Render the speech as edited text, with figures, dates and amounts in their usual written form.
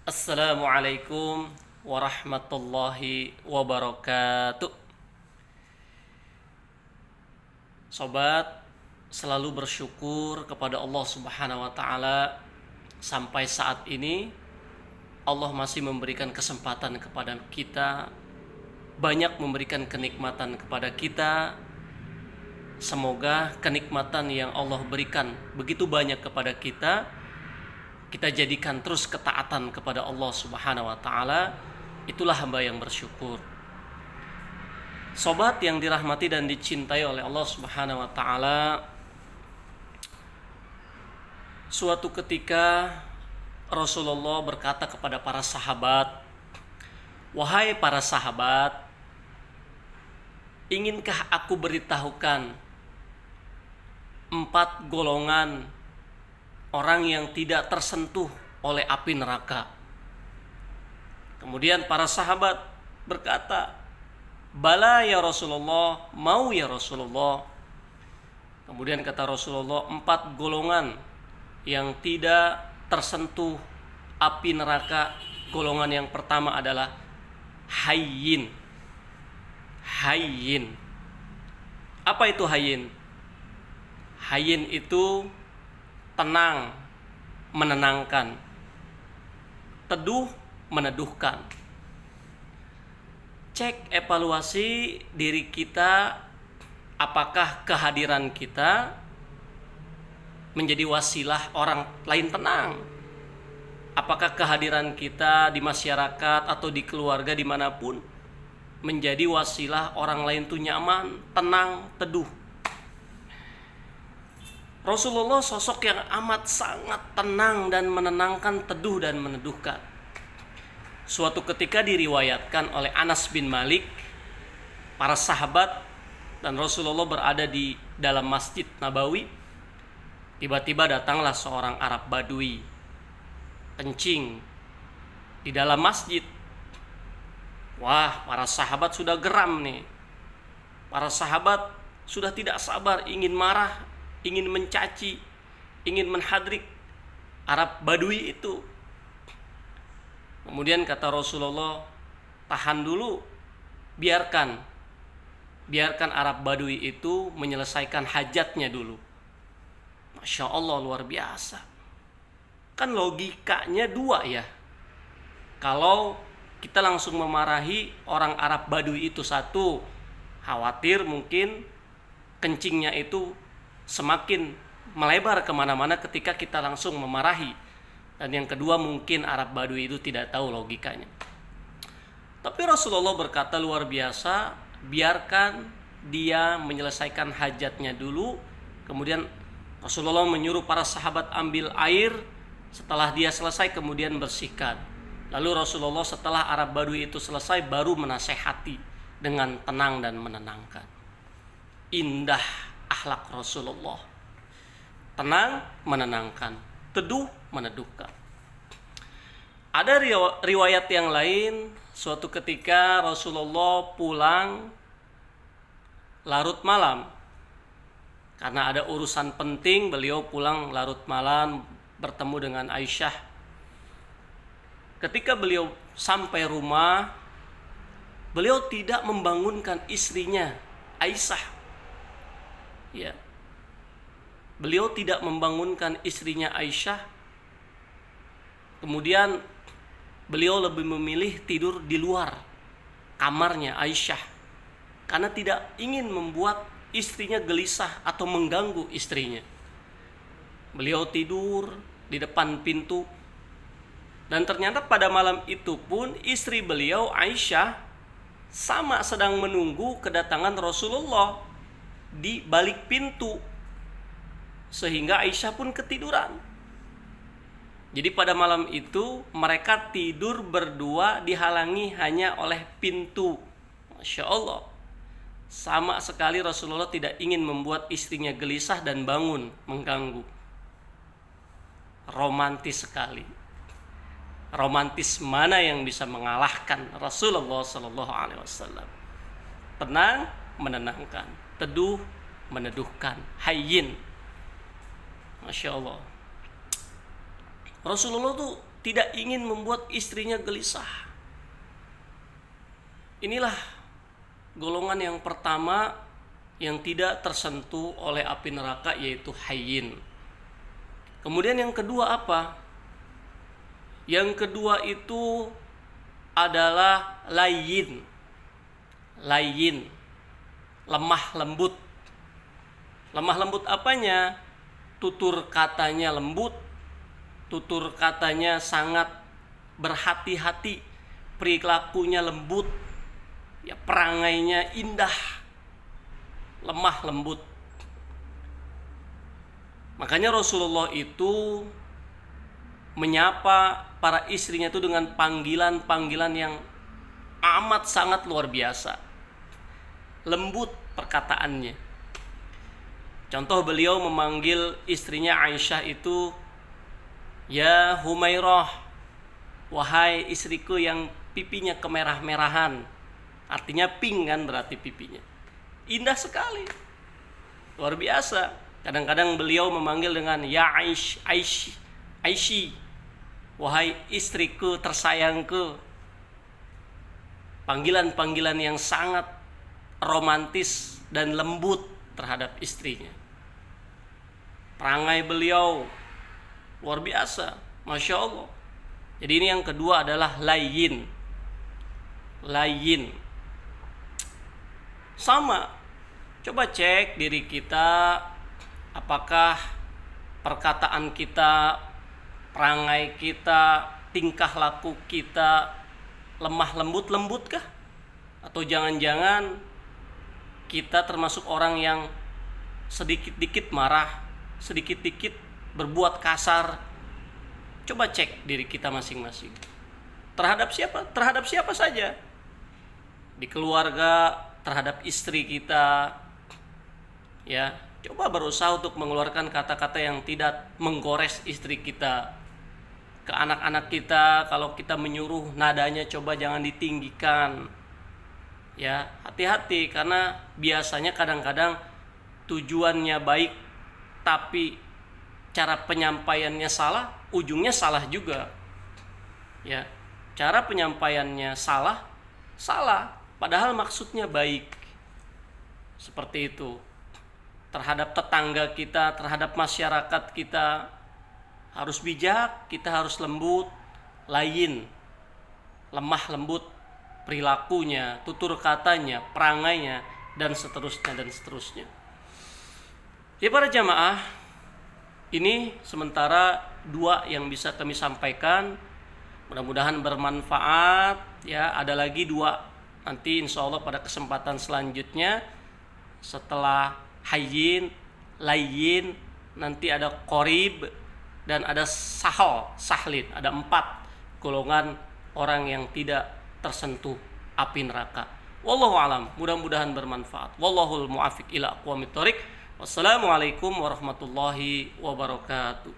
Assalamualaikum warahmatullahi wabarakatuh. Sobat, selalu bersyukur kepada Allah Subhanahu wa taala sampai saat ini Allah masih memberikan kesempatan kepada kita, banyak memberikan kenikmatan kepada kita. Semoga kenikmatan yang Allah berikan begitu banyak kepada kita jadikan terus ketaatan kepada Allah Subhanahu wa taala. Itulah hamba yang bersyukur. Sobat yang dirahmati dan dicintai oleh Allah Subhanahu wa taala, suatu ketika Rasulullah berkata kepada para sahabat, "Wahai para sahabat, inginkah aku beritahukan 4 golongan orang yang tidak tersentuh oleh api neraka?" Kemudian para sahabat berkata, "Bala ya Rasulullah, mau ya Rasulullah." Kemudian kata Rasulullah, 4 golongan yang tidak tersentuh api neraka. Golongan yang pertama adalah hayyin. Hayyin. Apa itu hayyin? Hayyin itu tenang, menenangkan. Teduh, meneduhkan. Cek evaluasi diri kita, apakah kehadiran kita menjadi wasilah orang lain tenang? Apakah kehadiran kita di masyarakat atau di keluarga dimanapun menjadi wasilah orang lain tuh nyaman, tenang, teduh? Rasulullah sosok yang amat sangat tenang dan menenangkan, teduh dan meneduhkan. Suatu ketika diriwayatkan oleh Anas bin Malik, para sahabat dan Rasulullah berada di dalam Masjid Nabawi. Tiba-tiba datanglah seorang Arab Badui kencing di dalam masjid. Wah, para sahabat sudah geram nih. Para sahabat sudah tidak sabar, ingin marah, ingin mencaci, ingin menhadrik Arab Badui itu. Kemudian kata Rasulullah, tahan dulu, biarkan Arab Badui itu menyelesaikan hajatnya dulu. Masya Allah, luar biasa. Kan logikanya 2 ya. Kalau kita langsung memarahi orang Arab Badui itu, 1, khawatir mungkin kencingnya itu semakin melebar kemana-mana ketika kita langsung memarahi. Dan yang kedua, mungkin Arab Badui itu tidak tahu logikanya. Tapi Rasulullah berkata luar biasa, biarkan dia menyelesaikan hajatnya dulu. Kemudian Rasulullah menyuruh para sahabat ambil air. Setelah dia selesai kemudian bersihkan. Lalu Rasulullah setelah Arab Badui itu selesai baru menasehati dengan tenang dan menenangkan. Indah akhlak Rasulullah. Tenang, menenangkan. Teduh, meneduhkan. Ada riwayat yang lain, suatu ketika Rasulullah pulang larut malam. Karena ada urusan penting, beliau pulang larut malam bertemu dengan Aisyah. Ketika beliau sampai rumah, beliau tidak membangunkan istrinya, Aisyah. Ya. Beliau tidak membangunkan istrinya Aisyah. Kemudian beliau lebih memilih tidur di luar kamarnya Aisyah karena tidak ingin membuat istrinya gelisah atau mengganggu istrinya. Beliau tidur di depan pintu. Dan ternyata pada malam itu pun istri beliau Aisyah sama sedang menunggu kedatangan Rasulullah di balik pintu. Sehingga Aisyah pun ketiduran. Jadi pada malam itu mereka tidur berdua dihalangi hanya oleh pintu. Masya Allah. Sama sekali Rasulullah tidak ingin membuat istrinya gelisah dan bangun mengganggu. Romantis sekali. Romantis mana yang bisa mengalahkan Rasulullah SAW? Tenang, menenangkan. Teduh, meneduhkan. Hayyin. Masya Allah. Rasulullah tuh tidak ingin membuat istrinya gelisah. Inilah golongan yang pertama yang tidak tersentuh oleh api neraka, yaitu hayyin. Kemudian yang kedua apa? Yang kedua itu adalah layyin. Layyin, lemah lembut. Lemah lembut apanya? Tutur katanya lembut, tutur katanya sangat berhati-hati, perilakunya lembut, ya perangainya indah, lemah lembut. Makanya Rasulullah itu menyapa para istrinya itu dengan panggilan-panggilan yang amat sangat luar biasa. Lembut perkataannya. Contoh, beliau memanggil istrinya Aisyah itu, ya Humairah, wahai istriku yang pipinya kemerah-merahan. Artinya pink kan berarti pipinya. Indah sekali. Luar biasa. Kadang-kadang beliau memanggil dengan ya Aishi, wahai istriku tersayangku. Panggilan-panggilan yang sangat romantis dan lembut terhadap istrinya. Perangai beliau luar biasa, Masya Allah. Jadi ini yang kedua adalah layyin. Layyin. Sama, coba cek diri kita, apakah perkataan kita, perangai kita, tingkah laku kita lemah lembut-lembutkah? Atau jangan-jangan kita termasuk orang yang sedikit-dikit marah, sedikit-dikit berbuat kasar. Coba cek diri kita masing-masing. Terhadap siapa? Terhadap siapa saja. Di keluarga, terhadap istri kita. Ya, coba berusaha untuk mengeluarkan kata-kata yang tidak menggores istri kita. Ke anak-anak kita, kalau kita menyuruh, nadanya coba jangan ditinggikan. Ya, hati-hati, karena biasanya kadang-kadang tujuannya baik tapi cara penyampaiannya salah, ujungnya salah juga. Ya, cara penyampaiannya salah padahal maksudnya baik. Seperti itu. Terhadap tetangga kita, terhadap masyarakat kita harus bijak, kita harus lembut, layyin, lemah lembut perilakunya, tutur katanya, perangainya, dan seterusnya. Ya para jamaah, ini sementara 2 yang bisa kami sampaikan. Mudah-mudahan bermanfaat. Ya, ada lagi 2 nanti insya Allah pada kesempatan selanjutnya. Setelah hayyin, layyin, nanti ada qorib dan ada sahlin. Ada 4 golongan orang yang tidak tersentuh api neraka. Wallahu alam. Mudah-mudahan bermanfaat. Wallahul muwaffiq ila aqwamit thoriq. Wassalamualaikum warahmatullahi wabarakatuh.